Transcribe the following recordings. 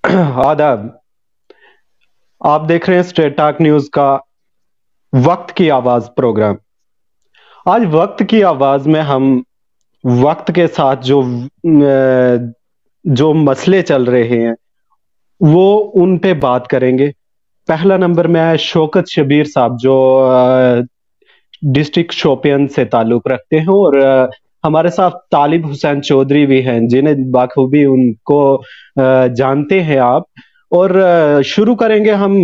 आदाब। आप देख रहे हैं स्ट्रेट टॉक न्यूज का वक्त की आवाज प्रोग्राम। आज वक्त की आवाज में हम वक्त के साथ जो मसले चल रहे हैं वो उन पे बात करेंगे। पहला नंबर में है शौकत शबीर साहब, जो डिस्ट्रिक्ट शोपियन से ताल्लुक रखते हैं, और हमारे साथ तालिब हुसैन चौधरी भी हैं, जिन्हें बाखूबी उनको जानते हैं आप। और शुरू करेंगे हम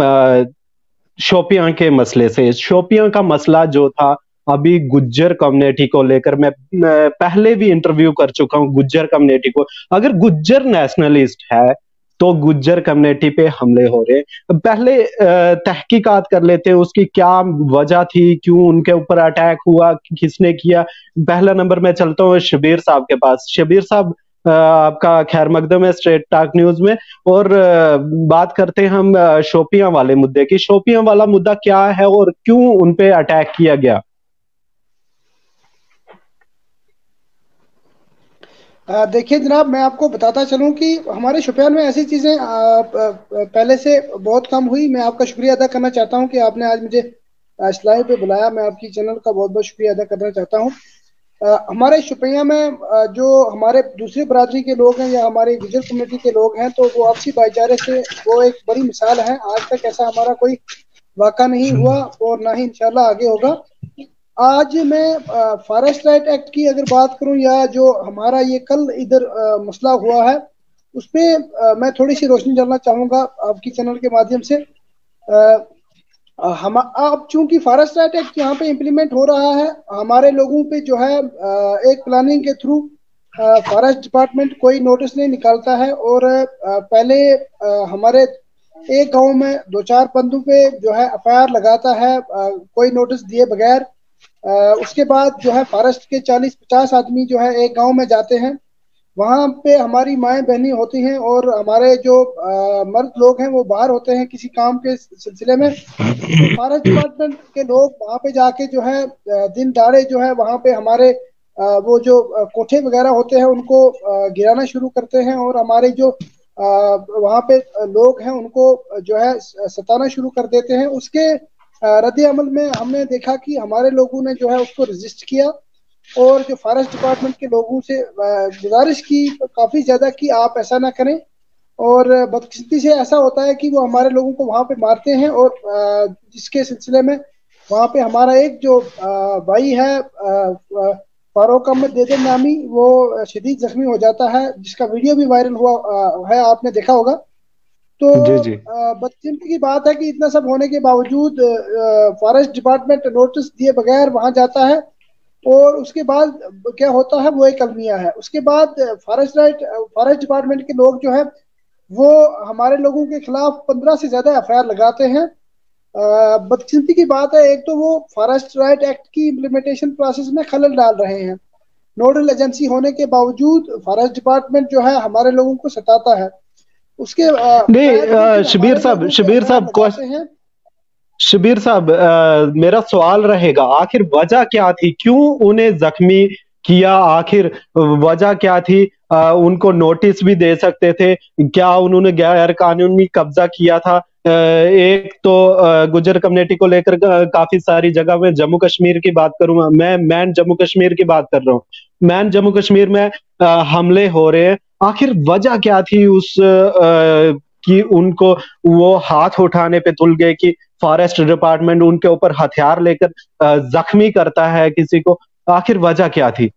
शोपियां के मसले से। शोपियां का मसला जो था, अभी गुज्जर कम्युनिटी को लेकर मैं पहले भी इंटरव्यू कर चुका हूं। गुज्जर कम्युनिटी को, अगर गुज्जर नेशनलिस्ट है तो गुज्जर कम्युनिटी पे हमले हो रहे हैं। पहले तहकीकात कर लेते हैं, उसकी क्या वजह थी, क्यों उनके ऊपर अटैक हुआ, किसने किया। पहला नंबर में चलता हूँ शबीर साहब के पास। शबीर साहब, आपका खैर मकदम है स्ट्रेट टॉक न्यूज में। और बात करते हैं हम शोपियां वाले मुद्दे की। शोपियां वाला मुद्दा क्या है और क्यों उन पे अटैक किया गया? देखिए जनाब, मैं आपको बताता चलूं कि हमारे शुपियान में ऐसी चीज़ें पहले से बहुत कम हुई। मैं आपका शुक्रिया अदा करना चाहता हूं कि आपने आज मुझे इस लाइव पे बुलाया। मैं आपकी चैनल का बहुत बहुत शुक्रिया अदा करना चाहता हूं। हमारे शुपिया में जो हमारे दूसरी बरादरी के लोग हैं या हमारे गुजर कम्युनिटी के लोग हैं, तो वो आपसी भाईचारे से वो एक बड़ी मिसाल है। आज तक ऐसा हमारा कोई वाक़ा नहीं हुआ और ना ही इंशाल्लाह आगे होगा। आज मैं फॉरेस्ट राइट एक्ट की अगर बात करूं या जो हमारा ये कल इधर मसला हुआ है, उस पर मैं थोड़ी सी रोशनी डालना चाहूँगा आपकी चैनल के माध्यम से। हम अब चूंकि फॉरेस्ट राइट एक्ट यहाँ पे इम्प्लीमेंट हो रहा है, हमारे लोगों पे जो है एक प्लानिंग के थ्रू फॉरेस्ट डिपार्टमेंट कोई नोटिस नहीं निकालता है। और पहले हमारे एक गांव में दो चार बंदों पे जो है एफआईआर लगाता है कोई नोटिस दिए बगैर। उसके बाद जो है फॉरेस्ट के 40-50 आदमी जो है एक गांव में जाते हैं। वहां पे हमारी माएँ बहनी होती हैं और हमारे जो मर्द लोग हैं वो बाहर होते हैं किसी काम के सिलसिले में। तो फॉरेस्ट डिपार्टमेंट के लोग वहां पे जाके जो है दिन दहाड़े जो है वहां पे हमारे वो जो कोठे वगैरह होते हैं उनको गिराना शुरू करते हैं। और हमारे जो वहां पे लोग हैं उनको जो है सताना शुरू कर देते हैं। उसके रद्द अमल में हमने देखा कि हमारे लोगों ने जो है उसको रजिस्ट किया और जो फॉरेस्ट डिपार्टमेंट के लोगों से गुजारिश की काफ़ी ज़्यादा कि आप ऐसा ना करें। और बदकिस्मती से ऐसा होता है कि वो हमारे लोगों को वहाँ पे मारते हैं। और जिसके सिलसिले में वहाँ पे हमारा एक जो भाई है फारूक अहमद देदर नामी, वो शदीद जख्मी हो जाता है, जिसका वीडियो भी वायरल हुआ है, आपने देखा होगा। तो जी जी। बदकिस्मती की बात है कि इतना सब होने के बावजूद फॉरेस्ट डिपार्टमेंट नोटिस दिए बगैर वहां जाता है। और उसके बाद क्या होता है वो एक अलमिया है। उसके बाद फॉरेस्ट डिपार्टमेंट के लोग जो है वो हमारे लोगों के खिलाफ 15 से ज्यादा एफआईआर लगाते हैं। बदकिस्मती की बात है, एक तो वो फॉरेस्ट राइट एक्ट की इम्प्लीमेंटेशन प्रोसेस में खलल डाल रहे हैं। नोडल एजेंसी होने के बावजूद फॉरेस्ट डिपार्टमेंट जो है हमारे लोगों को सताता है। उसके नहीं, बैद वो फिर शबीर हमारे साहब, लोगों पे एफआईआर लगाते हैं। शबीर साहब, मेरा सवाल रहेगा, आखिर वजह क्या थी, क्यों उन्हें जख्मी किया? आखिर वजह क्या थी? उनको नोटिस भी दे सकते थे, क्या उन्होंने गैर कानूनी कब्जा किया था? एक तो गुजर कम्युनिटी को लेकर काफी सारी जगह में, जम्मू कश्मीर की बात करूंगा मैं, मैन जम्मू कश्मीर की बात कर रहा हूँ। मैन जम्मू कश्मीर में हमले हो रहे हैं। आखिर वजह क्या थी उस कि उनको वो हाथ उठाने पे तुल गए कि फॉरेस्ट डिपार्टमेंट उनके ऊपर हथियार लेकर जख्मी करता है किसी को? आखिर वजह क्या थी?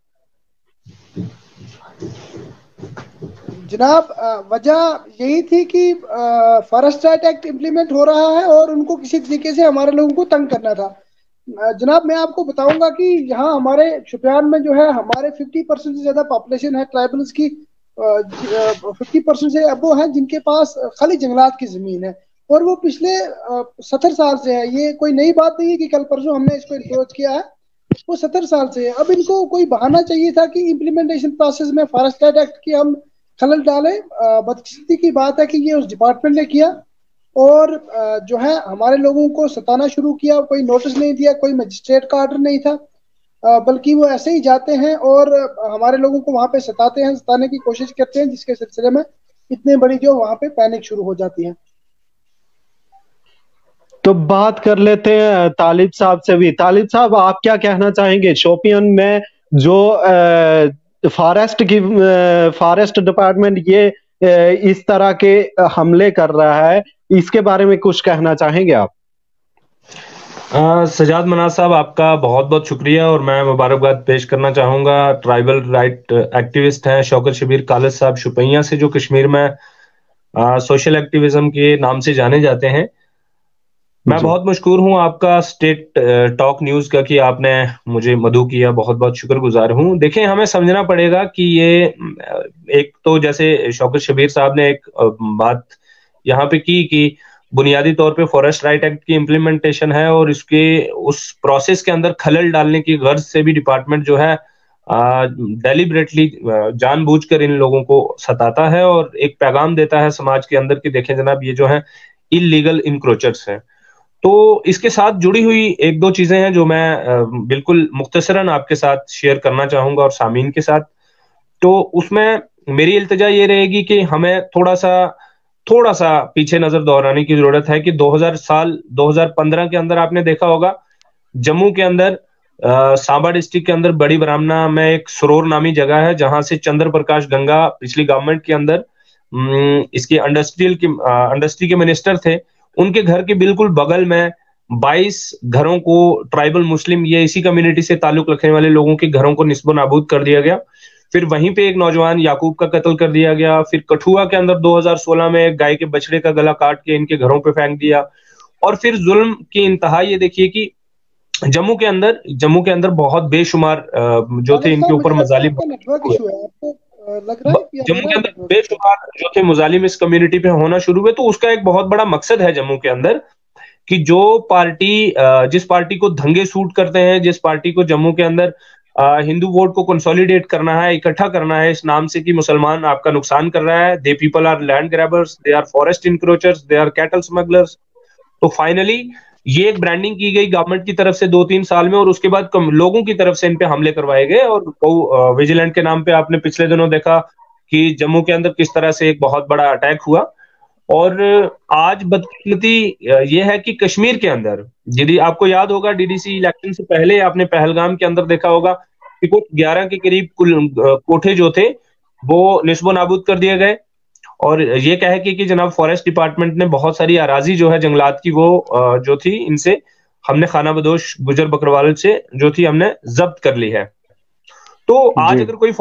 जनाब, वजह यही थी कि फॉरेस्ट राइट एक्ट इम्प्लीमेंट हो रहा है और उनको किसी तरीके से हमारे लोगों को तंग करना था। जनाब, मैं आपको बताऊंगा कि यहाँ हमारे शुपियान में जो है हमारे 50% से ज्यादा पॉपुलेशन है ट्राइबल्स की। 50% से अब वो हैं जिनके पास खाली जंगलात की जमीन है। और वो पिछले 70 साल से है। ये कोई नई बात नहीं है कि कल परसों हमने इसको इंक्रोच किया है। वो 70 साल से है। अब इनको कोई बहाना चाहिए था कि इम्प्लीमेंटेशन प्रोसेस में फॉरेस्ट राइट एक्ट की हम खलल डालें। बदकिस्मती की बात है कि ये उस डिपार्टमेंट ने किया और जो है हमारे लोगों को सताना शुरू किया। कोई नोटिस नहीं दिया, कोई मजिस्ट्रेट का ऑर्डर नहीं था, बल्कि वो ऐसे ही जाते हैं और हमारे लोगों को वहां पे सताते हैं, सताने की कोशिश करते हैं, जिसके सिलसिले में इतने बड़ी जो वहां पे पैनिक शुरू हो जाती है। तो बात कर लेते हैं तालिब साहब से भी। तालिब साहब, आप क्या कहना चाहेंगे? शोपियन में जो फॉरेस्ट डिपार्टमेंट ये इस तरह के हमले कर रहा है, इसके बारे में कुछ कहना चाहेंगे आप? सजाद मनाज साहब, आपका बहुत बहुत शुक्रिया और मैं मुबारकबाद पेश करना चाहूँगा। ट्राइबल राइट एक्टिविस्ट हैं शौकत शबीर कालिद साहब शुपैया से, जो कश्मीर में सोशल एक्टिविज्म के नाम से जाने जाते हैं। मैं बहुत मशकूर हूँ आपका स्टेट टॉक न्यूज़ का कि आपने मुझे मदऊ किया, बहुत बहुत शुक्रगुजार हूँ। देखें, हमें समझना पड़ेगा कि ये एक तो जैसे शौकत शबीर साहब ने एक बात यहाँ पे की कि बुनियादी तौर पे फॉरेस्ट राइट एक्ट की इम्प्लीमेंटेशन है और इसके उस प्रोसेस के अंदर खलल डालने की गर्ज से भी डिपार्टमेंट जो है डेलिबरेटली जानबूझकर इन लोगों को सताता है और एक पैगाम देता है समाज के अंदर कि देखें जनाब, ये जो है इलीगल इंक्रोचर्स हैं। तो इसके साथ जुड़ी हुई एक दो चीजें हैं जो मैं बिल्कुल मुख्तसरन आपके साथ शेयर करना चाहूंगा और सामीन के साथ। तो उसमें मेरी इल्तिजा ये रहेगी कि हमें थोड़ा सा पीछे नजर दोहराने की जरूरत है कि 2015 के अंदर आपने देखा होगा जम्मू के अंदर सांबा डिस्ट्रिक्ट के अंदर बड़ी ब्राह्मणा में एक सरोर नामी जगह है जहां से चंद्र प्रकाश गंगा पिछली गवर्नमेंट के अंदर इसकी इंडस्ट्री के मिनिस्टर थे। उनके घर के बिल्कुल बगल में 22 घरों को ट्राइबल मुस्लिम, ये इसी कम्युनिटी से ताल्लुक रखने वाले लोगों के घरों को निस्बो नाबूद कर दिया गया। फिर वहीं पे एक नौजवान याकूब का कत्ल कर दिया गया। फिर कठुआ के अंदर 2016 में एक गाय के बछड़े का गला काट के इनके घरों पे फेंक दिया। और फिर जुल्म की इंतहा ये देखिए कि जम्मू के अंदर बहुत बेशुमार जो थे इनके ऊपर मजालिम, जम्मू के अंदर बेशुमार जो थे मुजालिम इस कम्युनिटी पे होना शुरू हुए। तो उसका एक बहुत बड़ा मकसद है जम्मू के अंदर कि जो पार्टी जिस पार्टी को दंगे सूट करते हैं, जिस पार्टी को जम्मू के अंदर हिंदू वोट को कंसोलिडेट करना है, इकट्ठा करना है इस नाम से कि मुसलमान आपका नुकसान कर रहा है, they people are land grabbers, they are forest encroachers, they are cattle smugglers. तो फाइनली ये एक ब्रांडिंग की गई गवर्नमेंट की तरफ से 2-3 साल में और उसके बाद लोगों की तरफ से इन पे हमले करवाए गए। और विजिलेंट के नाम पे आपने पिछले दिनों देखा कि जम्मू के अंदर किस तरह से एक बहुत बड़ा अटैक हुआ। और आज बदकिस्मती ये है कि कश्मीर के अंदर, यदि आपको याद होगा डीडीसी इलेक्शन से पहले आपने पहलगाम के अंदर देखा होगा कि कुछ 11 के करीब कोठे जो थे वो निस्बो नाबूद कर दिए गए। और ये कह के कि जनाब फॉरेस्ट डिपार्टमेंट ने बहुत सारी अराजी जो है जंगलात की वो जो थी इनसे हमने खाना बदोश गुजर बकरवाल से जो थी हमने जब्त कर ली है। तो आज अगर कोई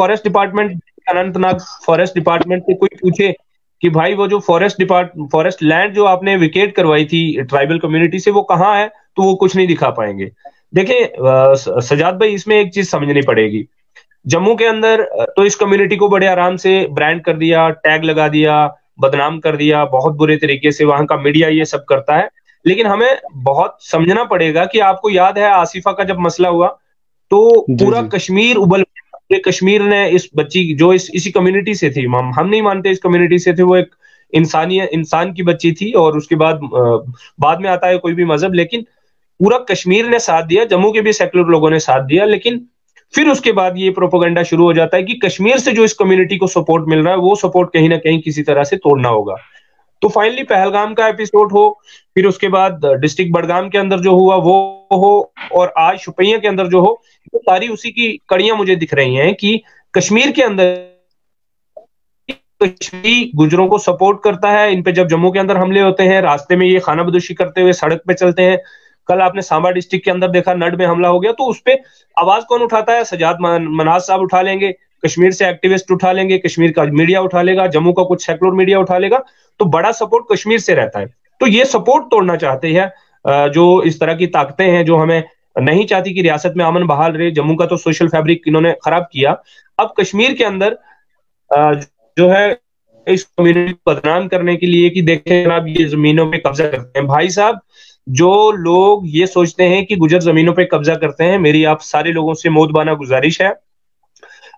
अनंतनाग फॉरेस्ट डिपार्टमेंट से कोई पूछे कि भाई वो जो फॉरेस्ट लैंड जो आपने विकेट करवाई थी ट्राइबल कम्युनिटी से वो कहाँ है, तो वो कुछ नहीं दिखा पाएंगे। देखिए सजाद भाई, इसमें एक चीज समझनी पड़ेगी। जम्मू के अंदर तो इस कम्युनिटी को बड़े आराम से ब्रांड कर दिया, टैग लगा दिया, बदनाम कर दिया, बहुत बुरे तरीके से वहां का मीडिया ये सब करता है। लेकिन हमें बहुत समझना पड़ेगा कि आपको याद है आसिफा का जब मसला हुआ तो पूरा कश्मीर उबल, कश्मीर ने इस बच्ची जो इसी कम्युनिटी से थी, हम नहीं मानते इस कम्युनिटी से थे, वो एक इंसान की बच्ची थी और उसके बाद में आता है कोई भी मजहब, लेकिन पूरा कश्मीर ने साथ दिया, जम्मू के भी सेकुलर लोगों ने साथ दिया। लेकिन फिर उसके बाद ये प्रोपेगेंडा शुरू हो जाता है कि कश्मीर से जो इस कम्युनिटी को सपोर्ट मिल रहा है वो सपोर्ट कहीं ना कहीं किसी तरह से तोड़ना होगा। तो फाइनली पहलगाम का एपिसोड हो, फिर उसके बाद डिस्ट्रिक्ट बडगाम के अंदर जो हुआ वो हो, और आज शुपैया के अंदर जो हो, तो सारी उसी की कड़ियां मुझे दिख रही हैं कि कश्मीर के अंदर कश्मीरी गुजरों को सपोर्ट करता है। इन पे जब जम्मू के अंदर हमले होते हैं, रास्ते में ये खाना बदोशी करते हुए सड़क पे चलते हैं। कल आपने सांबा डिस्ट्रिक्ट के अंदर देखा, नड में हमला हो गया, तो उस पर आवाज कौन उठाता है? सजाद मनाज साहब उठा लेंगे, कश्मीर से एक्टिविस्ट उठा लेंगे, कश्मीर का मीडिया उठा लेगा, जम्मू का कुछ सेकुलर मीडिया उठा लेगा। तो बड़ा सपोर्ट कश्मीर से रहता है। तो ये सपोर्ट तोड़ना चाहते हैं जो इस तरह की ताकतें हैं जो हमें नहीं चाहती कि रियासत में अमन बहाल रहे। जम्मू का तो सोशल फैब्रिक इन्होंने खराब किया। अब कश्मीर के अंदर जो है इस कम्युनिटी को बदनाम करने के लिए कि देखें जनाब ये जमीनों पे कब्जा करते हैं। भाई साहब, जो लोग ये सोचते हैं कि गुजर जमीनों पे कब्जा करते हैं, मेरी आप सारे लोगों से मोदबाना गुजारिश है,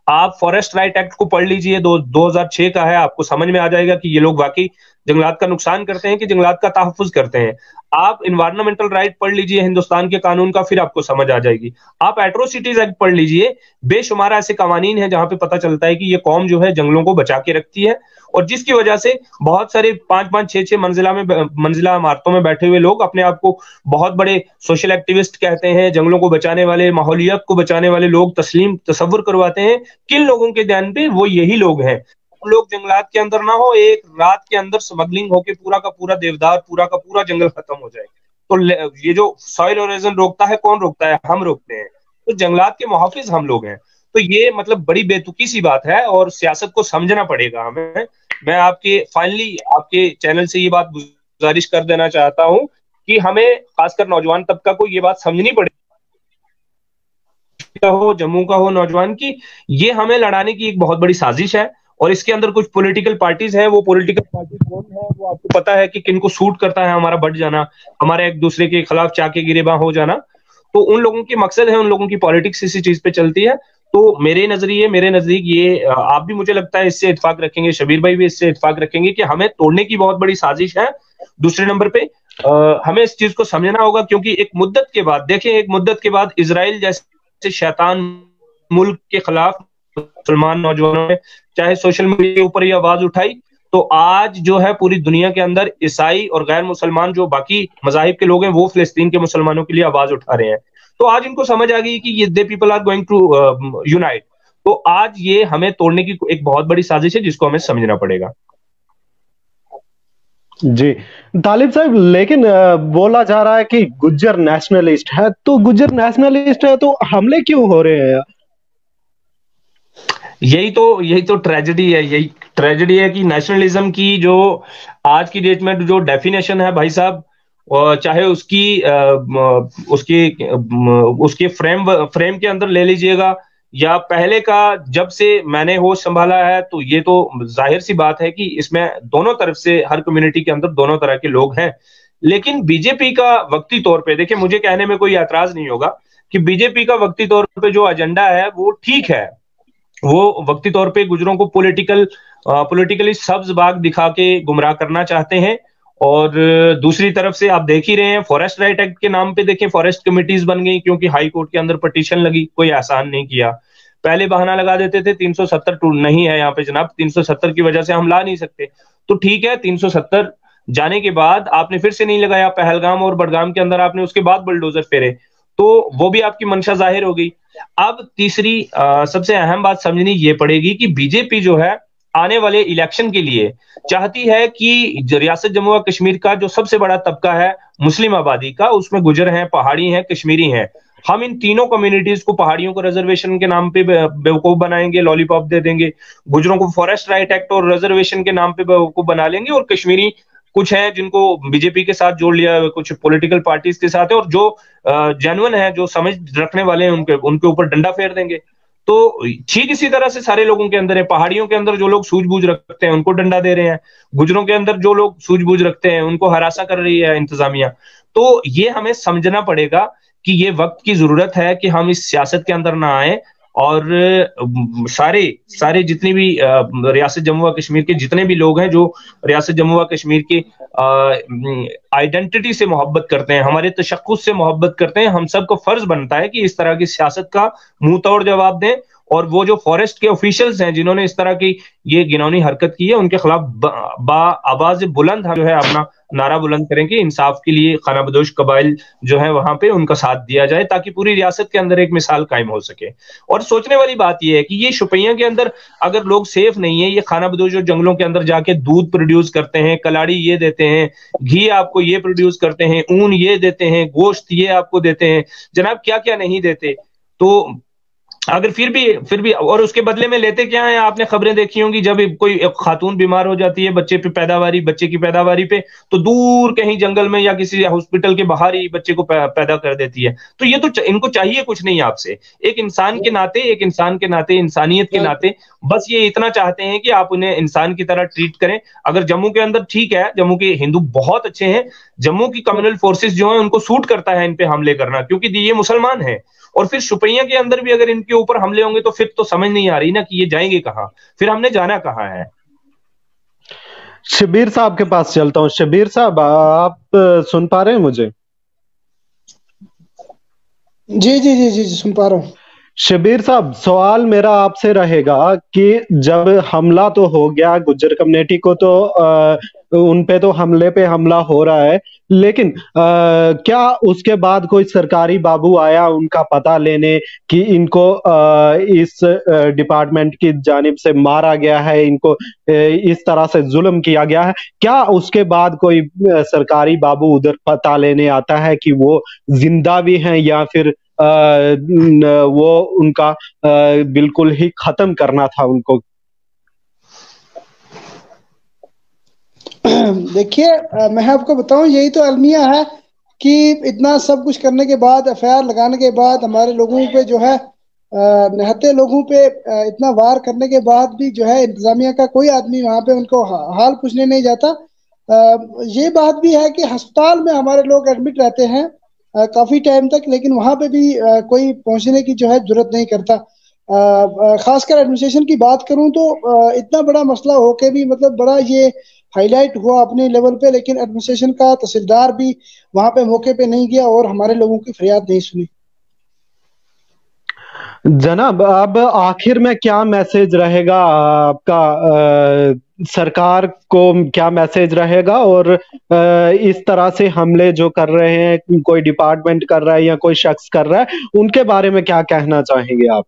आप फॉरेस्ट राइट एक्ट को पढ़ लीजिए, 2006 का है, आपको समझ में आ जाएगा कि ये लोग वाकई जंगलात का नुकसान करते हैं कि जंगलात का तहफ्फुज करते हैं। आप इन्वायरमेंटल राइट पढ़ लीजिए हिंदुस्तान के कानून का, फिर आपको समझ आ जाएगी। आप एट्रोसिटीज एक्ट पढ़ लीजिए, बेशुमार ऐसे कवानीन हैं जहां पे पता चलता है कि ये कौम जो है जंगलों को बचा के रखती है, और जिसकी वजह से बहुत सारे 5-5, 6-6 मंजिला इमारतों में बैठे हुए लोग अपने आप को बहुत बड़े सोशल एक्टिविस्ट कहते हैं, जंगलों को बचाने वाले, माहौलियत को बचाने वाले लोग तस्वुर करवाते हैं। किन लोगों के ध्यान पे? वो यही लोग हैं। लोग जंगलात के अंदर ना हो, एक रात के अंदर स्मगलिंग होके पूरा का पूरा देवदार, पूरा का पूरा जंगल खत्म हो जाए। तो ये जो सॉइल इरोजन रोकता है, कौन रोकता है? हम रोकते हैं। तो जंगलात के मुहाफिज हम लोग हैं। तो ये मतलब बड़ी बेतुकी सी बात है और सियासत को समझना पड़ेगा हमें। मैं फाइनली आपके चैनल से ये बात गुजारिश कर देना चाहता हूं कि हमें खासकर नौजवान तबका को ये बात समझनी पड़ेगी, हो जम्मू का हो नौजवान की, ये हमें लड़ाने की एक बहुत बड़ी साजिश है। और इसके अंदर कुछ पॉलिटिकल पार्टीज हैं, वो पॉलिटिकल पार्टी कौन है वो आपको पता है कि किनको सूट करता है हमारा बढ़ जाना, हमारा एक दूसरे के खिलाफ चाके गिरेबां हो जाना। तो उन लोगों के मकसद है, उन लोगों की पॉलिटिक्स इसी चीज पे चलती है। तो मेरे नजदीक ये, आप भी मुझे लगता है इससे इत्तेफाक रखेंगे, शबीर भाई भी इससे इत्तेफाक रखेंगे कि हमें तोड़ने की बहुत बड़ी साजिश है। दूसरे नंबर पे हमें इस चीज को समझना होगा, क्योंकि एक मुद्दत के बाद, देखें, एक मुद्दत के बाद इजराइल जैसे शैतान मुल्क के खिलाफ मुसलमान नौजवानों ने चाहे सोशल मीडिया के ऊपर ये आवाज उठाई, तो आज जो है पूरी दुनिया के अंदर ईसाई और गैर मुसलमान जो बाकी मजाहिब के लोग हैं, वो फिलिस्तीन के मुसलमानों के लिए आवाज उठा रहे हैं। तो आज इनको समझ आ गई कि ये they people are going to unite. तो आज ये हमें तोड़ने की एक बहुत बड़ी साजिश है जिसको हमें समझना पड़ेगा। जी तालिब साहब, लेकिन बोला जा रहा है कि गुज्जर नेशनलिस्ट है, तो गुज्जर नेशनलिस्ट है तो हमले क्यों हो रहे हैं? यही तो ट्रेजेडी है, यही ट्रेजेडी है कि नेशनलिज्म की जो आज की डेट में जो डेफिनेशन है भाई साहब, चाहे उसके फ्रेम के अंदर ले लीजिएगा, या पहले का जब से मैंने होश संभाला है, तो ये तो जाहिर सी बात है कि इसमें दोनों तरफ से, हर कम्युनिटी के अंदर दोनों तरह के लोग हैं। लेकिन बीजेपी का वक्ती तौर पे, देखिए मुझे कहने में कोई एतराज नहीं होगा कि बीजेपी का वक्ती तौर पे जो एजेंडा है वो ठीक है। वो वक्ती तौर पे गुजरों को पॉलिटिकली सब्ज बाग दिखा के गुमराह करना चाहते हैं। और दूसरी तरफ से आप देख ही रहे हैं, फॉरेस्ट राइट एक्ट के नाम पे देखें फॉरेस्ट कमिटीज बन गई, क्योंकि हाई कोर्ट के अंदर पिटीशन लगी, कोई एहसान नहीं किया। पहले बहाना लगा देते थे 370 नहीं है यहाँ पे जनाब, 370 की वजह से हम ला नहीं सकते। तो ठीक है, 370 जाने के बाद आपने फिर से नहीं लगाया, पहलगाम और बडगाम के अंदर आपने उसके बाद बुलडोजर फेरे, तो वो भी आपकी मंशा जाहिर हो गई। अब तीसरी सबसे अहम बात समझनी ये पड़ेगी कि बीजेपी जो है आने वाले इलेक्शन के लिए चाहती है कि रियासत जम्मू और कश्मीर का जो सबसे बड़ा तबका है मुस्लिम आबादी का, उसमें गुजर हैं, पहाड़ी हैं, कश्मीरी हैं, हम इन तीनों कम्युनिटीज को, पहाड़ियों को रिजर्वेशन के नाम पे बेवकूफ बनाएंगे, लॉलीपॉप दे देंगे, गुजरों को फॉरेस्ट राइट एक्ट और रिजर्वेशन के नाम पे बेवकूफ बना लेंगे, और कश्मीरी कुछ है जिनको बीजेपी के साथ जोड़ लिया, कुछ पॉलिटिकल पार्टीज के साथ है, और जो जेन्युइन है, जो समझ रखने वाले हैं, उनके ऊपर डंडा फेर देंगे। तो ठीक इसी तरह से सारे लोगों के अंदर है, पहाड़ियों के अंदर जो लोग सूझबूझ रखते हैं उनको डंडा दे रहे हैं, गुजरों के अंदर जो लोग सूझबूझ रखते हैं उनको हरासा कर रही है इंतजामिया। तो ये हमें समझना पड़ेगा कि ये वक्त की जरूरत है कि हम इस सियासत के अंदर ना आए, और सारे जितनी भी रियासत जम्मू व कश्मीर के जितने भी लोग हैं जो रियासत जम्मू व कश्मीर के आइडेंटिटी से मोहब्बत करते हैं, हमारे तशक्कुस से मोहब्बत करते हैं, हम सबको फर्ज बनता है कि इस तरह की सियासत का मुंह तोड़ जवाब दें। और वो जो फॉरेस्ट के ऑफिशियल्स हैं जिन्होंने इस तरह की ये घिनौनी हरकत की है, उनके खिलाफ आवाज बुलंद जो है अपना नारा बुलंद करें कि इंसाफ के लिए खानाबदोश कबाइल जो है वहां पे उनका साथ दिया जाए, ताकि पूरी रियासत के अंदर एक मिसाल कायम हो सके। और सोचने वाली बात यह है कि ये शुपियां के अंदर अगर लोग सेफ नहीं है, ये खानाबदोश जो जंगलों के अंदर जाके दूध प्रोड्यूस करते हैं, कलाड़ी ये देते हैं, घी आपको ये प्रोड्यूस करते हैं, ऊन ये देते हैं, गोश्त ये आपको देते हैं, जनाब क्या क्या नहीं देते। तो अगर फिर भी और उसके बदले में लेते क्या है, आपने खबरें देखी होंगी, जब कोई खातून बीमार हो जाती है बच्चे की पैदावारी पे, तो दूर कहीं जंगल में या किसी हॉस्पिटल के बाहर ही बच्चे को पैदा कर देती है। तो ये तो इनको चाहिए कुछ नहीं आपसे, एक इंसान के नाते इंसानियत के नाते बस ये इतना चाहते हैं कि आप उन्हें इंसान की तरह ट्रीट करें। अगर जम्मू के अंदर ठीक है, जम्मू के हिंदू बहुत अच्छे हैं, जम्मू की कम्युनल फोर्सेस जो है उनको सूट करता है इन पे हमले करना, क्योंकि ये मुसलमान है। और फिर शुपिया के अंदर भी अगर इनकी ऊपर हमले होंगे तो फिर तो समझ नहीं आ रही ना कि ये जाएंगे कहाँ, फिर हमने जाना कहाँ है। शबीर साहब के पास चलता हूँ। शबीर साहब, आप सुन पा रहे हैं मुझे? जी जी जी जी जी, सुन पा रहा हूँ। शबीर साहब, सवाल मेरा आपसे रहेगा कि जब हमला तो हो गया, गुज्जर कम्युनिटी को तो उन पे तो हमले पे हमला हो रहा है, लेकिन क्या उसके बाद कोई सरकारी बाबू आया उनका पता लेने कि इनको इस डिपार्टमेंट की जानिब से मारा गया है, इनको इस तरह से जुल्म किया गया है? क्या उसके बाद कोई सरकारी बाबू उधर पता लेने आता है कि वो जिंदा भी हैं या फिर वो उनका बिल्कुल ही खत्म करना था उनको? देखिए, मैं आपको बताऊं, यही तो अलमिया है कि इतना सब कुछ करने के बाद, एफआईआर लगाने के बाद, हमारे लोगों पे जो है निहत्थे लोगों पे इतना वार करने के बाद भी जो है इंतजामिया का कोई आदमी वहां पे उनको हाल पूछने नहीं जाता। ये बात भी है कि अस्पताल में हमारे लोग एडमिट रहते हैं काफी टाइम तक, लेकिन वहां पे भी कोई पहुंचने की जो है जरूरत नहीं करता। खासकर एडमिनिस्ट्रेशन की बात करूं तो इतना बड़ा मसला होके भी, मतलब बड़ा ये हाईलाइट हुआ अपने लेवल पे, लेकिन एडमिनिस्ट्रेशन का तहसीलदार भी वहां पे मौके पे नहीं गया और हमारे लोगों की फरियाद नहीं सुनी। जनाब, अब आखिर में क्या मैसेज रहेगा आपका? सरकार को क्या मैसेज रहेगा? और इस तरह से हमले जो कर रहे हैं, कोई डिपार्टमेंट कर रहा है या कोई शख्स कर रहा है, उनके बारे में क्या कहना चाहेंगे आप?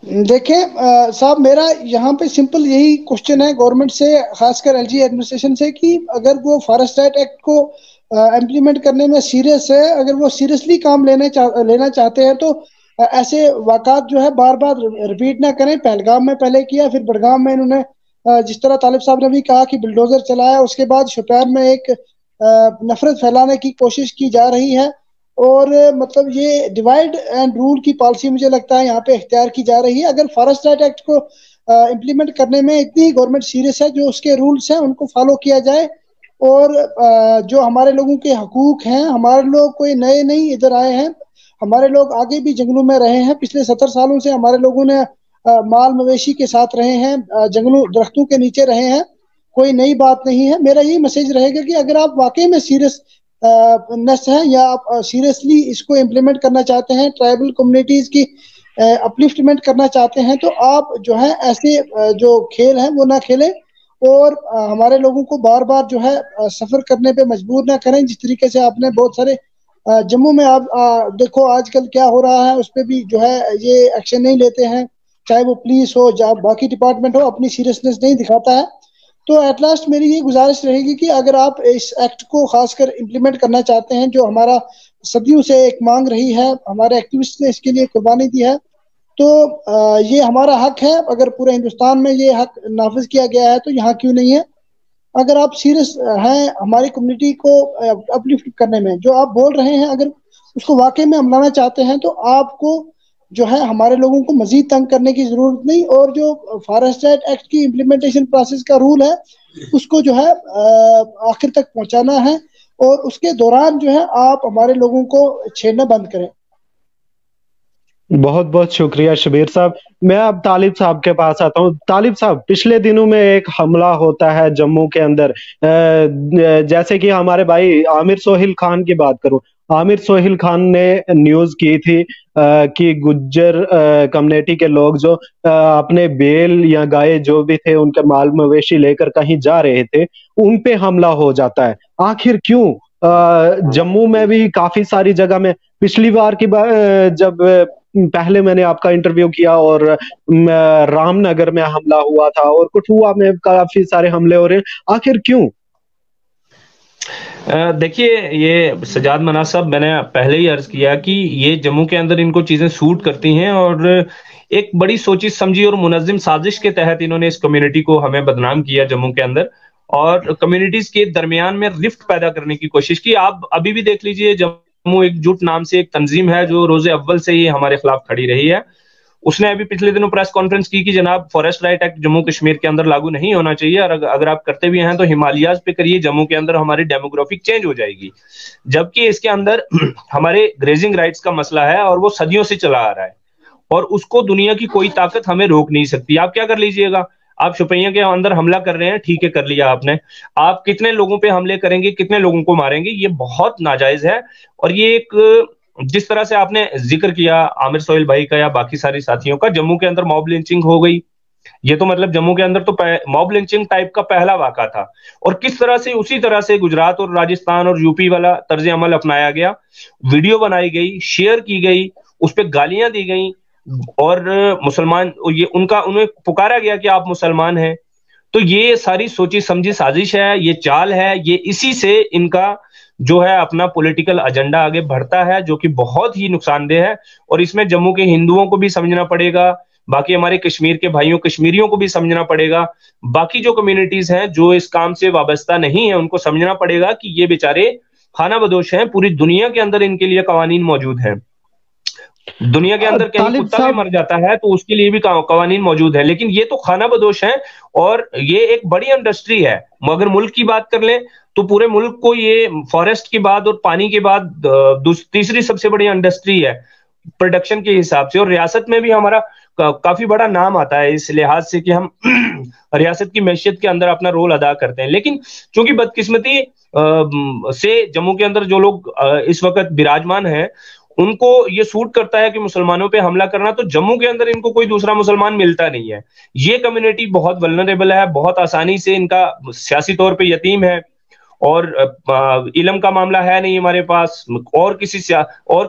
देखिए साहब, मेरा यहाँ पे सिंपल यही क्वेश्चन है गवर्नमेंट से, खासकर एलजी एडमिनिस्ट्रेशन से, कि अगर वो फॉरेस्ट राइट एक्ट को इम्प्लीमेंट करने में सीरियस है, अगर वो सीरियसली काम लेना चाहते हैं, तो ऐसे वाकयात जो है बार बार रिपीट ना करें। पहलगाम में पहले किया, फिर बडगाम में इन्होंने जिस तरह तालिब साहब ने भी कहा कि बुलडोजर चलाया, उसके बाद शोपियान में एक नफरत फैलाने की कोशिश की जा रही है। और मतलब ये डिवाइड एंड रूल की पॉलिसी मुझे लगता है यहाँ पे इख्तियार की जा रही है। अगर फॉरेस्ट राइट एक्ट को इम्प्लीमेंट करने में इतनी गवर्नमेंट सीरियस है, जो उसके रूल्स हैं उनको फॉलो किया जाए, और जो हमारे लोगों के हकूक हैं, हमारे लोग कोई नए नहीं इधर आए हैं, हमारे लोग आगे भी जंगलों में रहे हैं। पिछले 70 सालों से हमारे लोगों ने माल मवेशी के साथ रहे हैं, जंगलों दरख्तों के नीचे रहे हैं, कोई नई बात नहीं है। मेरा यही मैसेज रहेगा कि अगर आप वाकई में सीरियस नेस है, या आप सीरियसली इसको इम्प्लीमेंट करना चाहते हैं, ट्राइबल कम्युनिटीज की अपलिफ्टमेंट करना चाहते हैं, तो आप जो है ऐसे जो खेल हैं वो ना खेलें, और हमारे लोगों को बार बार जो है सफर करने पे मजबूर ना करें। जिस तरीके से आपने बहुत सारे जम्मू में आप देखो आजकल क्या हो रहा है, उस पर भी जो है ये एक्शन नहीं लेते हैं, चाहे वो पुलिस हो या बाकी डिपार्टमेंट हो, अपनी सीरियसनेस नहीं दिखाता है। तो एट लास्ट मेरी ये गुजारिश रहेगी कि अगर आप इस एक्ट को खासकर इम्प्लीमेंट करना चाहते हैं, जो हमारा सदियों से एक मांग रही है, हमारे एक्टिविस्ट ने इसके लिए कुर्बानी दी है, तो ये हमारा हक है। अगर पूरे हिंदुस्तान में ये हक नाफिज किया गया है तो यहाँ क्यों नहीं है? अगर आप सीरियस हैं हमारी कम्युनिटी को अपलिफ्ट करने में, जो आप बोल रहे हैं, अगर उसको वाकई में अपनाना चाहते हैं, तो आपको जो है हमारे लोगों को मजीद तंग करने की जरूरत नहीं, और जो फॉरेस्ट राइट एक्ट की इम्प्लीमेंटेशन प्रोसेस का रूल है उसको जो है आखिर तक पहुंचाना है, और उसके दौरान जो है आप हमारे लोगों को छेड़ना बंद करें। बहुत बहुत शुक्रिया शबीर साहब। मैं अब तालिब साहब के पास आता हूँ। तालिब साहब, पिछले दिनों में एक हमला होता है जम्मू के अंदर, जैसे कि हमारे भाई आमिर सोहेल खान की बात करूं, आमिर सोहेल खान ने न्यूज की थी कि गुज्जर कम्युनिटी के लोग जो अपने बेल या गाय जो भी थे, उनके माल मवेशी लेकर कहीं जा रहे थे, उन पे हमला हो जाता है। आखिर क्यों? जम्मू में भी काफी सारी जगह में, पिछली बार की जब पहले मैंने आपका इंटरव्यू किया और रामनगर में हमला हुआ था और कठुआ में काफी सारे हमले हो रहे हैं, आखिर क्यों? देखिए, ये सजाद मना साहब, मैंने पहले ही अर्ज किया कि ये जम्मू के अंदर इनको चीजें सूट करती हैं, और एक बड़ी सोची समझी और मुनज्जिम साजिश के तहत इन्होंने इस कम्युनिटी को हमें बदनाम किया जम्मू के अंदर, और कम्युनिटीज के दरमियान में रिफ्ट पैदा करने की कोशिश की। आप अभी भी देख लीजिए, जम्मू एकजुट नाम से एक तंजीम है जो रोजे अव्वल से ही हमारे खिलाफ खड़ी रही है, उसने अभी पिछले दिनों प्रेस कॉन्फ्रेंस की कि जनाब forest right act Jammu Kashmir के अंदर लागू नहीं होना चाहिए, और अगर आप करते भी हैं तो हिमालयाज पे करिए, जम्मू के अंदर हमारी डेमोग्राफिक चेंज हो जाएगी। जबकि इसके अंदर हमारे ग्रेजिंग राइट्स का मसला है और वो सदियों से चला आ रहा है, और उसको दुनिया की कोई ताकत हमें रोक नहीं सकती। आप क्या कर लीजिएगा, आप शुपिया के अंदर हमला कर रहे हैं, ठीक है कर लिया आपने, आप कितने लोगों पे हमले करेंगे, कितने लोगों को मारेंगे, ये बहुत नाजायज है। और ये एक, जिस तरह से आपने जिक्र किया आमिर सोहेल भाई का या बाकी सारे साथियों का, जम्मू के अंदर मॉब लिंचिंग हो गई, ये तो मतलब जम्मू के अंदर तो मॉब लिंचिंग टाइप का पहला वाक़ा था, और किस तरह से उसी तरह से गुजरात और राजस्थान और यूपी वाला तर्ज अमल अपनाया गया, वीडियो बनाई गई, शेयर की गई, उस पर गालियां दी गई, और मुसलमान ये उन्हें पुकारा गया कि आप मुसलमान हैं। तो ये सारी सोची समझी साजिश है, ये चाल है, ये इसी से इनका जो है अपना पॉलिटिकल एजेंडा आगे बढ़ता है, जो कि बहुत ही नुकसानदेह है। और इसमें जम्मू के हिंदुओं को भी समझना पड़ेगा, बाकी हमारे कश्मीर के भाइयों कश्मीरियों को भी समझना पड़ेगा, बाकी जो कम्युनिटीज हैं जो इस काम से वाबस्ता नहीं है उनको समझना पड़ेगा कि ये बेचारे खाना बदोश हैं। पूरी दुनिया के अंदर इनके लिए कवानीन मौजूद हैं। दुनिया के अंदर कहीं कुत्ता भी मर जाता है तो उसके लिए भी कवानीन मौजूद है, लेकिन ये तो खाना बदोश है। और ये एक बड़ी इंडस्ट्री है। अगर मुल्क की बात कर लें तो पूरे मुल्क को ये फॉरेस्ट के बाद और पानी के बाद तीसरी सबसे बड़ी इंडस्ट्री है प्रोडक्शन के हिसाब से। और रियासत में भी हमारा काफी बड़ा नाम आता है इस लिहाज से कि हम रियासत की मैशियत के अंदर अपना रोल अदा करते हैं। लेकिन चूंकि बदकिस्मती से जम्मू के अंदर जो लोग इस वक्त विराजमान हैं उनको ये सूट करता है कि मुसलमानों पे हमला करना, तो जम्मू के अंदर इनको कोई दूसरा मुसलमान मिलता नहीं है। ये कम्युनिटी बहुत वल्नरेबल है, बहुत आसानी से इनका सियासी तौर पे यतीम है, और इल्म का मामला है नहीं हमारे पास, और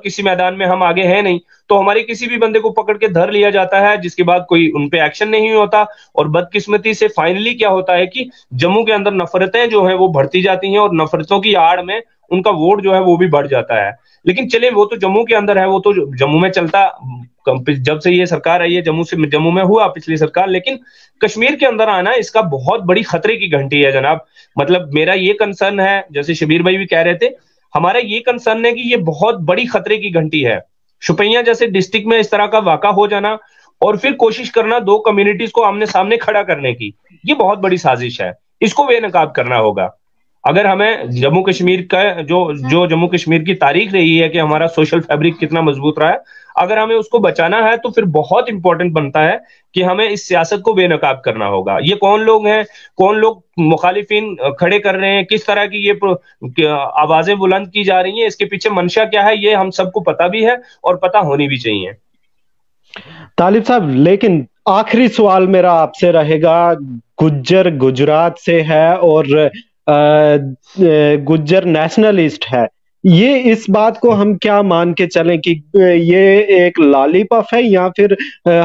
किसी मैदान में हम आगे हैं नहीं, तो हमारे किसी भी बंदे को पकड़ के धर लिया जाता है, जिसके बाद कोई उन पे एक्शन नहीं होता। और बदकिस्मती से फाइनली क्या होता है कि जम्मू के अंदर नफरतें जो है वो बढ़ती जाती हैं, और नफरतों की आड़ में उनका वोट जो है वो भी बढ़ जाता है। लेकिन चले, वो तो जम्मू के अंदर है, वो तो जम्मू में चलता, जब से ये सरकार आई है जम्मू में हुआ पिछली सरकार। लेकिन कश्मीर के अंदर आना इसका बहुत बड़ी खतरे की घंटी है जनाब। मतलब मेरा ये कंसर्न है, जैसे शबीर भाई भी कह रहे थे, हमारा ये कंसर्न है कि ये बहुत बड़ी खतरे की घंटी है। शुपिया जैसे डिस्ट्रिक्ट में इस तरह का वाक़ा हो जाना और फिर कोशिश करना दो कम्युनिटीज को आमने सामने खड़ा करने की, ये बहुत बड़ी साजिश है, इसको बेनकाब करना होगा। अगर हमें जम्मू कश्मीर का जो जम्मू कश्मीर की तारीख रही है कि हमारा सोशल फैब्रिक कितना मजबूत रहा है, अगर हमें उसको बचाना है तो फिर बहुत इंपॉर्टेंट बनता है कि हमें इस सियासत को बेनकाब करना होगा। ये कौन लोग हैं, कौन लोग मुखालिफिन खड़े कर रहे हैं, किस तरह की ये आवाजें बुलंद की जा रही हैं, इसके पीछे मंशा क्या है, ये हम सबको पता भी है और पता होनी भी चाहिए। तालिब साहब, लेकिन आखिरी सवाल मेरा आपसे रहेगा, गुज्जर गुजरात से है और गुज्जर नेशनलिस्ट है, ये इस बात को हम क्या मान के चलें कि ये एक लॉलीपॉप है या फिर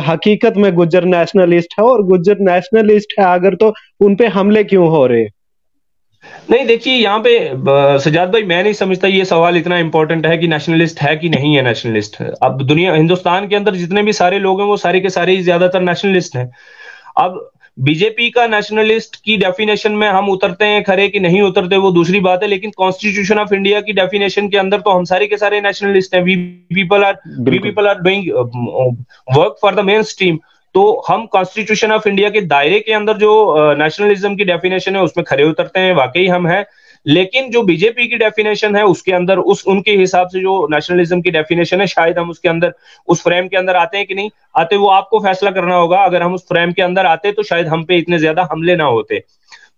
हकीकत में गुज्जर नेशनलिस्ट है? और गुज्जर नेशनलिस्ट है अगर तो उन पे हमले क्यों हो रहे? नहीं देखिए, यहाँ पे सजाद भाई मैं नहीं समझता ये सवाल इतना इंपॉर्टेंट है कि नेशनलिस्ट है कि नहीं है नेशनलिस्ट। अब हिंदुस्तान के अंदर जितने भी सारे लोग हैं वो सारे के सारे ज्यादातर नेशनलिस्ट हैं। अब बीजेपी का नेशनलिस्ट की डेफिनेशन में हम उतरते हैं खरे कि नहीं उतरते वो दूसरी बात है, लेकिन कॉन्स्टिट्यूशन ऑफ इंडिया की डेफिनेशन के अंदर तो हम सारे के सारे नेशनलिस्ट हैं। We people are doing work for the mainstream. तो हम कॉन्स्टिट्यूशन ऑफ इंडिया के दायरे के अंदर जो नेशनलिज्म की डेफिनेशन है उसमें खरे उतरते हैं, वाकई हम हैं। लेकिन जो बीजेपी की डेफिनेशन है उसके अंदर उनके हिसाब से जो नेशनलिज्म की डेफिनेशन है, शायद हम उसके अंदर उस फ्रेम के अंदर आते हैं कि नहीं आते, वो आपको फैसला करना होगा। अगर हम उस फ्रेम के अंदर आते तो शायद हम पे इतने ज्यादा हमले ना होते।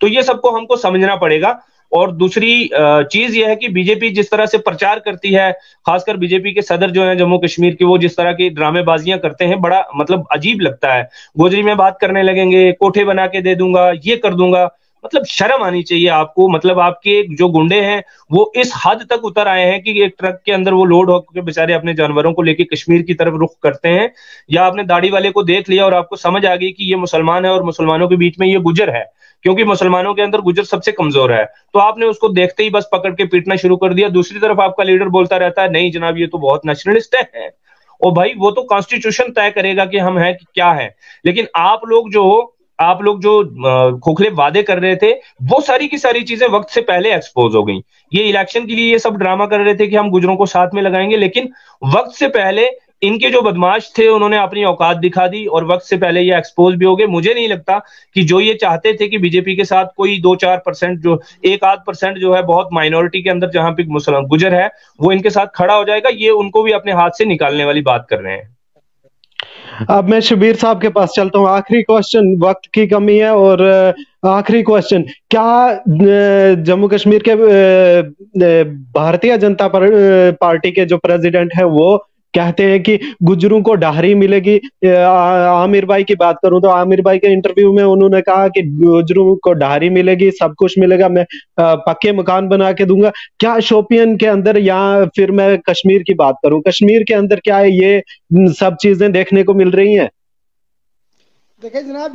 तो ये सबको हमको समझना पड़ेगा। और दूसरी चीज यह है कि बीजेपी जिस तरह से प्रचार करती है, खासकर बीजेपी के सदर जो है जम्मू कश्मीर के, वो जिस तरह की ड्रामेबाजियां करते हैं, बड़ा मतलब अजीब लगता है। गोजरी में बात करने लगेंगे, कोठे बना के दे दूंगा, ये कर दूंगा, मतलब शर्म आनी चाहिए आपको। मतलब आपके जो गुंडे हैं वो इस हद तक उतर आए हैं कि एक ट्रक के अंदर वो लोड होकर बेचारे अपने जानवरों को लेके कश्मीर की तरफ रुख करते हैं। या आपने दाढ़ी वाले को देख लिया और आपको समझ आ गई कि ये मुसलमान है और मुसलमानों के बीच में ये गुजर है, क्योंकि मुसलमानों के अंदर गुजर सबसे कमजोर है, तो आपने उसको देखते ही बस पकड़ के पीटना शुरू कर दिया। दूसरी तरफ आपका लीडर बोलता रहता है नहीं जनाब ये तो बहुत नेशनलिस्ट है। और भाई वो तो कॉन्स्टिट्यूशन तय करेगा कि हम हैं कि क्या है। लेकिन आप लोग जो खोखले वादे कर रहे थे वो सारी की सारी चीजें वक्त से पहले एक्सपोज हो गई। ये इलेक्शन के लिए ये सब ड्रामा कर रहे थे कि हम गुजरों को साथ में लगाएंगे, लेकिन वक्त से पहले इनके जो बदमाश थे उन्होंने अपनी औकात दिखा दी और वक्त से पहले ये एक्सपोज भी हो गए। मुझे नहीं लगता कि जो ये चाहते थे कि बीजेपी के साथ कोई 2-4% जो 1-8% जो है बहुत माइनॉरिटी के अंदर जहां पे मुसलमान गुजर है वो इनके साथ खड़ा हो जाएगा, ये उनको भी अपने हाथ से निकालने वाली बात कर रहे हैं। अब मैं शबीर साहब के पास चलता हूँ। आखिरी क्वेश्चन, वक्त की कमी है, और आखिरी क्वेश्चन, क्या जम्मू कश्मीर के भारतीय जनता पार्टी के जो प्रेसिडेंट है वो कहते हैं कि गुजरों को ढारी मिलेगी? आमिर भाई की बात करूं तो आमिर भाई के इंटरव्यू में उन्होंने कहा कि गुजरों को ढारी मिलेगी, सब कुछ मिलेगा, मैं पक्के मकान बना के दूंगा। क्या शोपियन के अंदर, या फिर मैं कश्मीर की बात करूं, कश्मीर के अंदर क्या ये सब चीजें देखने को मिल रही हैं? देखिए जनाब,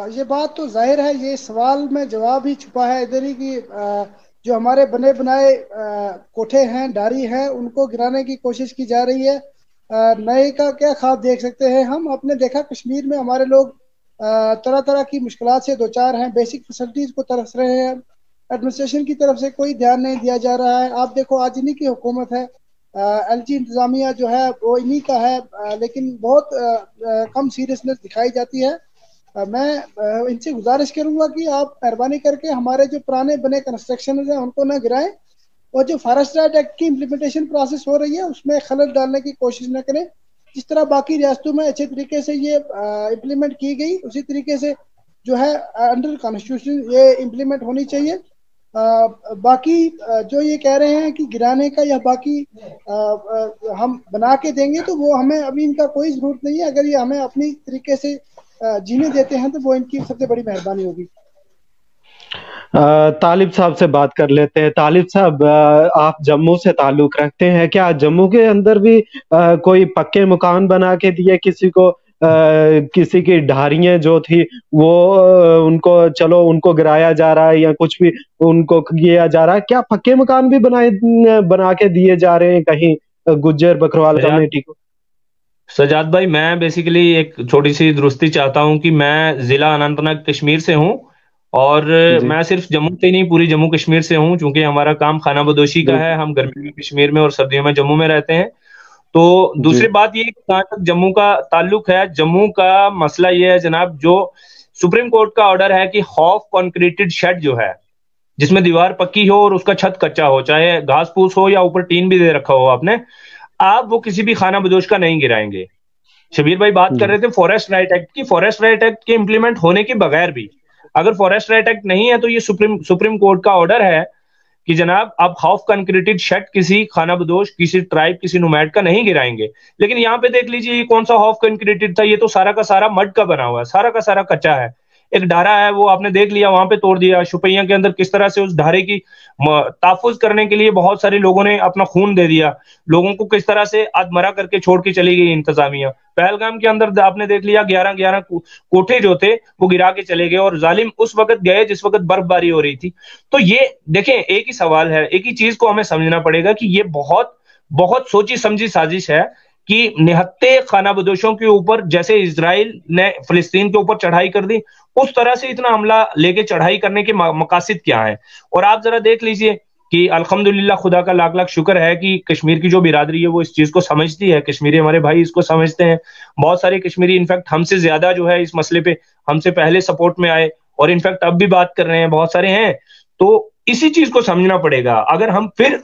ये बात तो जाहिर है, ये सवाल में जवाब ही छुपा है इधर ही कि जो हमारे बने बनाए कोठे हैं, डारी हैं, उनको गिराने की कोशिश की जा रही है। नए का क्या ख्वाब देख सकते हैं हम? अपने देखा कश्मीर में हमारे लोग तरह तरह की मुश्किलात से दो चार हैं, बेसिक फैसिलिटीज को तरस रहे हैं, एडमिनिस्ट्रेशन की तरफ से कोई ध्यान नहीं दिया जा रहा है। आप देखो आज इन्हीं की हुकूमत है, एलजी इंतजामिया जो है वो इन्हीं का है, लेकिन बहुत कम सीरियसनेस दिखाई जाती है। मैं इनसे गुजारिश करूंगा कि आप मेहरबानी करके हमारे जो पुराने बने कंस्ट्रक्शन हैं उनको ना गिराएं, और जो फॉरेस्ट राइट एक्ट की इम्प्लीमेंटेशन प्रोसेस हो रही है उसमें खलल डालने की कोशिश न करें। जिस तरह बाकी रियासतों में अच्छे तरीके से ये इम्प्लीमेंट की गई, उसी तरीके से जो है अंडर कॉन्स्टिट्यूशन ये इम्प्लीमेंट होनी चाहिए। बाकी जो ये कह रहे हैं कि गिराने का या बाकी हम बना के देंगे, तो वो हमें अभी इनका कोई जरूरत नहीं है। अगर ये हमें अपनी तरीके से जीने देते हैं तो वो इनकी सबसे बड़ी मेहरबानी होगी। तालिब साहब से बात कर लेते हैं। तालिब साहब, आप जम्मू से ताल्लुक रखते हैं, क्या जम्मू के अंदर भी कोई पक्के मकान बना के दिए किसी को? किसी की ढारियां जो थी वो उनको, चलो उनको गिराया जा रहा है या कुछ भी उनको किया जा रहा है, क्या पक्के मकान भी बना के दिए जा रहे हैं कहीं गुज्जर बकरवाल कम्युनिटी को? सजाद भाई, मैं बेसिकली एक छोटी सी दुरुस्ती चाहता हूं कि मैं जिला अनंतनाग कश्मीर से हूं, और जी मैं सिर्फ जम्मू से ही नहीं पूरी जम्मू कश्मीर से हूं, क्योंकि हमारा काम खाना बदोशी का है। बिल्कुल। हम गर्मी में कश्मीर में और सर्दियों में जम्मू में रहते हैं। तो जी दूसरी बात ये, जहां तक जम्मू का ताल्लुक है, जम्मू का मसला ये है जनाब, जो सुप्रीम कोर्ट का ऑर्डर है कि हाफ कॉन्क्रीटेड शेड जो है, जिसमें दीवार पक्की हो और उसका छत कच्चा हो, चाहे घास फूस हो या ऊपर टीन भी दे रखा हो आपने, आप वो किसी भी खाना बदोश का नहीं गिराएंगे। शबीर भाई बात कर जी रहे थे फॉरेस्ट राइट एक्ट की। फॉरेस्ट राइट एक्ट के इंप्लीमेंट होने के बगैर भी, अगर फॉरेस्ट राइट एक्ट नहीं है तो ये सुप्रीम कोर्ट का ऑर्डर है कि जनाब आप हाफ कंक्रीटेड शेड किसी खाना बदोश, किसी ट्राइब, किसी नोमैड का नहीं गिराएंगे। लेकिन यहाँ पे देख लीजिए, ये कौन सा हाफ कंक्रीटेड था? ये तो सारा का सारा मड का बना हुआ है, सारा का सारा कच्चा है। एक ढारा है, वो आपने देख लिया, वहां पे तोड़ दिया। शुपैया के अंदर किस तरह से उस ढारे की ताफुज करने के लिए बहुत सारे लोगों ने अपना खून दे दिया, लोगों को किस तरह से अधमरा करके छोड़ के चली गई इंतजामिया। पहलगाम के अंदर आपने देख लिया, 11-11 कोठे जो थे वो गिरा के चले गए, और जालिम उस वक्त गए जिस वक्त बर्फबारी हो रही थी। तो ये देखें, एक ही सवाल है, एक ही चीज को हमें समझना पड़ेगा कि ये बहुत बहुत सोची समझी साजिश है कि निहत्ते खाना बदोशों के ऊपर, जैसे इजराइल ने फिलिस्तीन के ऊपर चढ़ाई कर दी, उस तरह से इतना हमला लेके चढ़ाई करने के मकासद क्या है। और आप जरा देख लीजिए कि अल्हम्दुलिल्लाह, खुदा का लाख लाख शुक्र है कि कश्मीर की जो बिरादरी है वो इस चीज को समझती है, कश्मीरी हमारे भाई इसको समझते हैं। बहुत सारे कश्मीरी इनफैक्ट हमसे ज्यादा जो है इस मसले पे हमसे पहले सपोर्ट में आए, और इनफैक्ट अब भी बात कर रहे हैं, बहुत सारे हैं। तो इसी चीज को समझना पड़ेगा। अगर हम फिर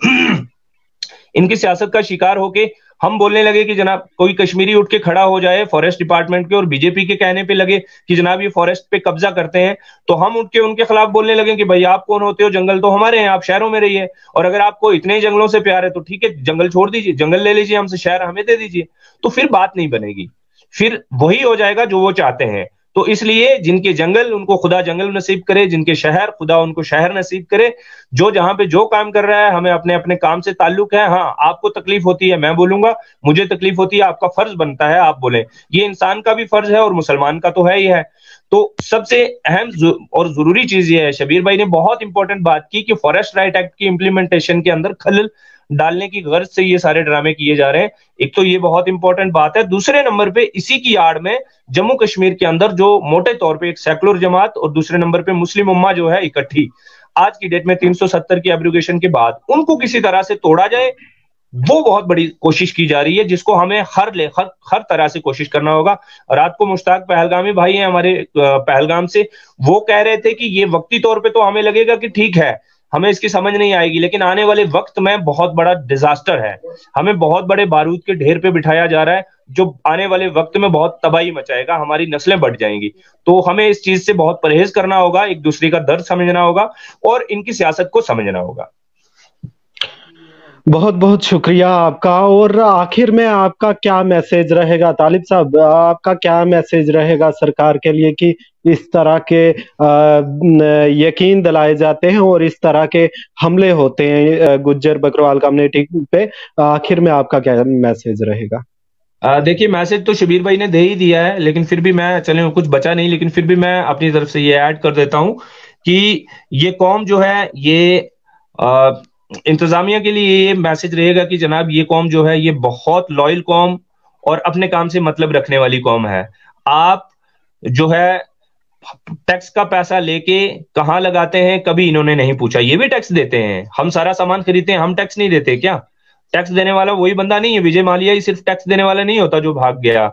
इनकी सियासत का शिकार होके हम बोलने लगे कि जनाब, कोई कश्मीरी उठ के खड़ा हो जाए फॉरेस्ट डिपार्टमेंट के और बीजेपी के कहने पे लगे कि जनाब ये फॉरेस्ट पे कब्जा करते हैं, तो हम उठ के उनके खिलाफ बोलने लगे कि भाई आप कौन होते हो, जंगल तो हमारे हैं, आप शहरों में रहिए, और अगर आपको इतने ही जंगलों से प्यार है तो ठीक है, जंगल छोड़ दीजिए, जंगल ले लीजिए हमसे, शहर हमें दे दीजिए। तो फिर बात नहीं बनेगी, फिर वही हो जाएगा जो वो चाहते हैं। तो इसलिए जिनके जंगल उनको खुदा जंगल नसीब करे, जिनके शहर खुदा उनको शहर नसीब करे। जो जहां पे जो काम कर रहा है, हमें अपने अपने काम से ताल्लुक है। हाँ, आपको तकलीफ होती है, मैं बोलूंगा, मुझे तकलीफ होती है, आपका फर्ज बनता है आप बोले, ये इंसान का भी फर्ज है और मुसलमान का तो है ही है। तो सबसे अहम और जरूरी चीज ये है, शबीर भाई ने बहुत इंपॉर्टेंट बात की कि फॉरेस्ट राइट एक्ट की इंप्लीमेंटेशन के अंदर खलल डालने की गर्ज से ये सारे ड्रामे किए जा रहे हैं। एक तो ये बहुत इंपॉर्टेंट बात है। दूसरे नंबर पे इसी की आड़ में जम्मू कश्मीर के अंदर जो मोटे तौर पे एक सेकुलर जमात और दूसरे नंबर पे मुस्लिम उम्मा जो है इकट्ठी, आज की डेट में 370 की एब्रोगेशन के बाद उनको किसी तरह से तोड़ा जाए, वो बहुत बड़ी कोशिश की जा रही है, जिसको हमें हर तरह से कोशिश करना होगा। रात को मुश्ताक पहलगामी भाई हैं हमारे पहलगाम से, वो कह रहे थे कि ये वक्ती तौर पे तो हमें लगेगा कि ठीक है, हमें इसकी समझ नहीं आएगी, लेकिन आने वाले वक्त में बहुत बड़ा डिजास्टर है, हमें बहुत बड़े बारूद के ढेर पे बिठाया जा रहा है, जो आने वाले वक्त में बहुत तबाही मचाएगा, हमारी नस्लें बढ़ जाएंगी। तो हमें इस चीज से बहुत परहेज करना होगा, एक दूसरे का दर्द समझना होगा और इनकी सियासत को समझना होगा। बहुत बहुत शुक्रिया आपका। और आखिर में आपका क्या मैसेज रहेगा तालिब साहब, आपका क्या मैसेज रहेगा सरकार के लिए कि इस तरह के यकीन दिलाए जाते हैं और इस तरह के हमले होते हैं गुज्जर बकरवाल कम्युनिटी पे, आखिर में आपका क्या मैसेज रहेगा? देखिए, मैसेज तो शबीर भाई ने दे ही दिया है, लेकिन फिर भी मैं, चले कुछ बचा नहीं, लेकिन फिर भी मैं अपनी तरफ से ये ऐड कर देता हूं कि ये कौम जो है, ये इंतजामिया के लिए ये मैसेज रहेगा कि जनाब ये कौम जो है, ये बहुत लॉयल कौम और अपने काम से मतलब रखने वाली कौम है। आप जो है टैक्स का पैसा लेके कहां लगाते हैं, कभी इन्होंने नहीं पूछा। ये भी टैक्स देते हैं, हम सारा सामान खरीदते हैं, हम टैक्स नहीं देते क्या? टैक्स देने वाला वही बंदा नहीं है, विजय माल्या ही सिर्फ टैक्स देने वाला नहीं होता जो भाग गया।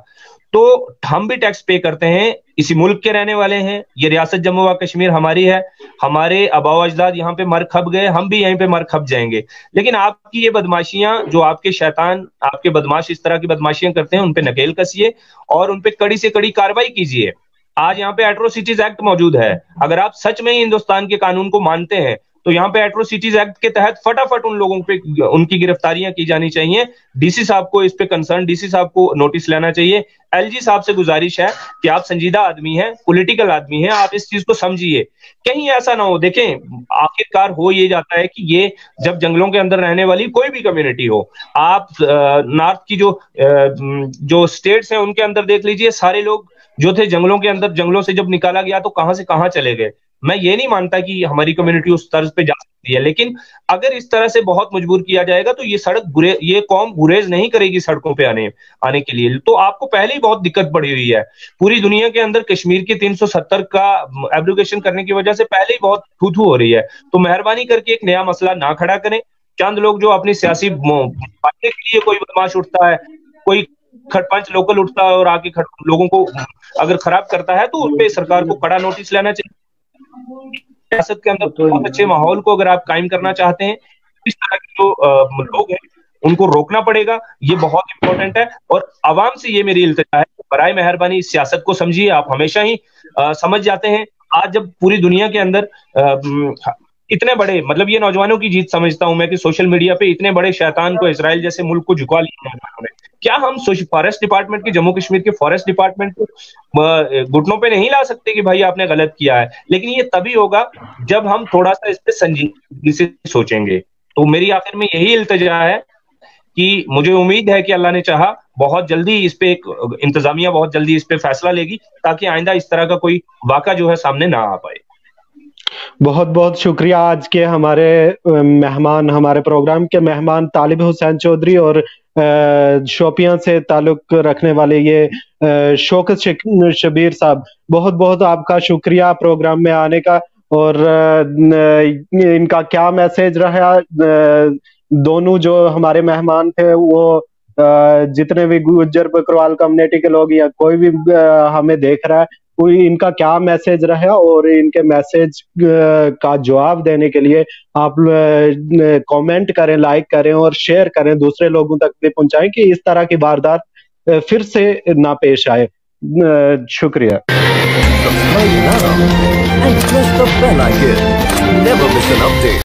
तो हम भी टैक्स पे करते हैं, इसी मुल्क के रहने वाले हैं, ये रियासत जम्मू व कश्मीर हमारी है, हमारे आबाओ अजदाद यहाँ पे मर खप गए, हम भी यहीं पे मर खप जाएंगे। लेकिन आपकी ये बदमाशियां, जो आपके शैतान, आपके बदमाश इस तरह की बदमाशियां करते हैं, उन पे नकेल कसिए और उन पे कड़ी से कड़ी कार्रवाई कीजिए। आज यहाँ पे एट्रोसिटीज एक्ट मौजूद है, अगर आप सच में ही हिंदुस्तान के कानून को मानते हैं तो यहाँ पे एट्रोसिटीज एक्ट के तहत फटाफट उन लोगों पे उनकी गिरफ्तारियां की जानी चाहिए। डीसी साहब को इस पे कंसर्न, डीसी साहब को नोटिस लेना चाहिए। एलजी साहब से गुजारिश है कि आप संजीदा आदमी हैं, पॉलिटिकल आदमी हैं, आप इस चीज को समझिए, कहीं ऐसा ना हो। देखें, आखिरकार हो ये जाता है कि ये जब जंगलों के अंदर रहने वाली कोई भी कम्युनिटी हो, आप नॉर्थ की जो स्टेट्स हैं उनके अंदर देख लीजिए, सारे लोग जो थे जंगलों के अंदर, जंगलों से जब निकाला गया तो कहां से कहां चले गए। मैं ये नहीं मानता कि हमारी कम्युनिटी उस तर्ज पे जा सकती है, लेकिन अगर इस तरह से बहुत मजबूर किया जाएगा तो ये कौम गुरेज नहीं करेगी सड़कों पे आने के लिए। तो आपको पहले ही बहुत दिक्कत पड़ी हुई है, पूरी दुनिया के अंदर कश्मीर के 370 का एब्लिगेशन करने की वजह से पहले ही बहुत थू हो रही है। तो मेहरबानी करके एक नया मसला ना खड़ा करें। चंद लोग जो अपनी सियासी बातें के लिए, कोई बदमाश उठता है, कोई खटपंच लोकल उठता है और आके लोगों को अगर खराब करता है, तो उस पर सरकार को कड़ा नोटिस लेना चाहिए। सियासत के अंदर बहुत अच्छे माहौल को अगर आप कायम करना चाहते हैं, इस तरह के जो लोग हैं उनको रोकना पड़ेगा, ये बहुत इंपॉर्टेंट है। और आवाम से ये मेरी इल्तिजा है, बराए मेहरबानी इस सियासत को समझिए। आप हमेशा ही समझ जाते हैं, आज जब पूरी दुनिया के अंदर इतने बड़े, मतलब ये नौजवानों की जीत समझता हूं मैं कि सोशल मीडिया पे इतने बड़े शैतान को, इजराइल जैसे मुल्क को झुका लिया है। क्या हम फॉरेस्ट डिपार्टमेंट की, जम्मू कश्मीर के फॉरेस्ट डिपार्टमेंट को घुटनों पे नहीं ला सकते कि भाई आपने गलत किया है? लेकिन ये तभी होगा जब हम थोड़ा सा इस पे संजीदगी से सोचेंगे। तो मेरी आखिर में यही इल्तिजा है कि मुझे उम्मीद है कि अल्लाह ने चाहा बहुत जल्दी इस पे एक इंतजामिया बहुत जल्दी इस पे फैसला लेगी, ताकि आइंदा इस तरह का कोई वाक़ा जो है सामने ना आ पाए। बहुत बहुत शुक्रिया। आज के हमारे मेहमान, हमारे प्रोग्राम के मेहमान तालिब हुसैन चौधरी और शोपियां से ताल्लुक रखने वाले ये शौकत शबीर साहब, बहुत बहुत आपका शुक्रिया प्रोग्राम में आने का। और इनका क्या मैसेज रहा, दोनों जो हमारे मेहमान थे वो जितने भी गुज्जर बकरवाल कम्युनिटी के लोग या कोई भी हमें देख रहा है, इनका क्या मैसेज रहा, और इनके मैसेज का जवाब देने के लिए आप कमेंट करें, लाइक करें और शेयर करें, दूसरे लोगों तक भी पहुंचाएं कि इस तरह की वारदात फिर से ना पेश आए। शुक्रिया।